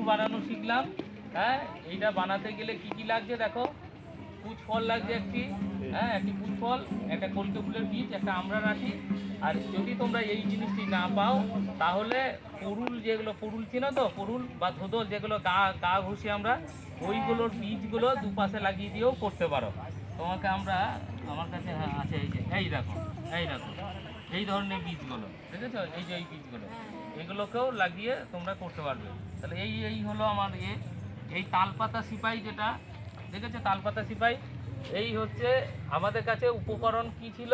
বানানো শিখলাম। হ্যাঁ, এইটা বানাতে গেলে কি কি লাগছে দেখো, কুচ ফল লাগছে একটি, হ্যাঁ একটি কুচ ফল, একটা কলকে ফুলের বীজ, একটা আমড়ার আঁটি। আর যদি তোমরা এই জিনিসটি না পাও তাহলে পরুল, যেগুলো পরুল চেনো তো, পরুল বা ধোদল যেগুলো গা গা ঘষি আমরা, ওইগুলোর বীজগুলো দুপাশে লাগিয়ে দিয়েও করতে পারো। তোমাকে আমরা, আমার কাছে হ্যাঁ আছে, এই যে এই দেখো, এই দেখো এই ধরনের বীজগুলো দেখেছো, এই যে এই বীজগুলো, এগুলোকেও লাগিয়ে তোমরা করতে পারবে। তাহলে এই এই হলো আমার এই তালপাতা সিপাই যেটা দেখেছো, তালপাতা সিপাই, এই হচ্ছে আমাদের কাছে উপকরণ কি ছিল,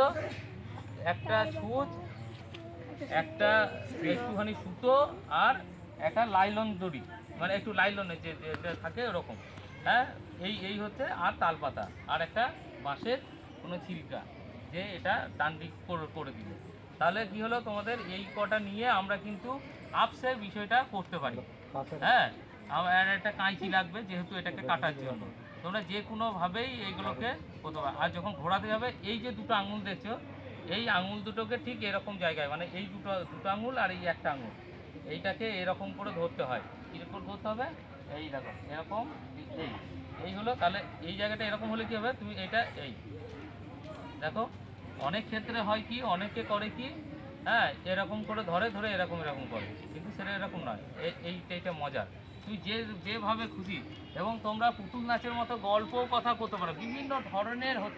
একটা ছুঁচ, একটা একটুখানি সুতো, আর একটা লাইলন দড়ি, মানে একটু লাইলনের যে যেটা থাকে ওরকম। হ্যাঁ, এই এই হচ্ছে, আর তালপাতা, আর একটা বাঁশের কোনো ছিলকা, যে এটা ডান্ডি করে দিলে। তাহলে কি হলো, তোমাদের এই কটা নিয়ে আমরা কিন্তু আপসের বিষয়টা করতে পারি। হ্যাঁ, আর একটা কাঁচি লাগবে যেহেতু এটাকে কাটার জন্য। তোমরা যে কোনোভাবেই এইগুলোকে করতে পারো। আর যখন ঘোরাতে যাবে, এই যে দুটো আঙুল দেখছো, এই আঙুল দুটোকে ঠিক এরকম জায়গায়, মানে এই দুটো দুটো আঙুল আর এই একটা আঙুল, এইটাকে এরকম করে ধরতে হয়। কীরকম ধরতে হবে, এই দেখো এরকম, এই এই হলো। তাহলে এই জায়গাটা এরকম হলে কী হবে, তুমি এটা এই দেখো, অনেক ক্ষেত্রে হয় কি, অনেকে করে কি, হ্যাঁ এরকম করে ধরে ধরে এরকম এরকম করে, কিন্তু সেটা এরকম নয়। এইটা মজার, তুই যেভাবে খুশি। এবং তোমরা পুতুল নাচের মতো গল্প কথা করতে পারো, বিভিন্ন ধরনের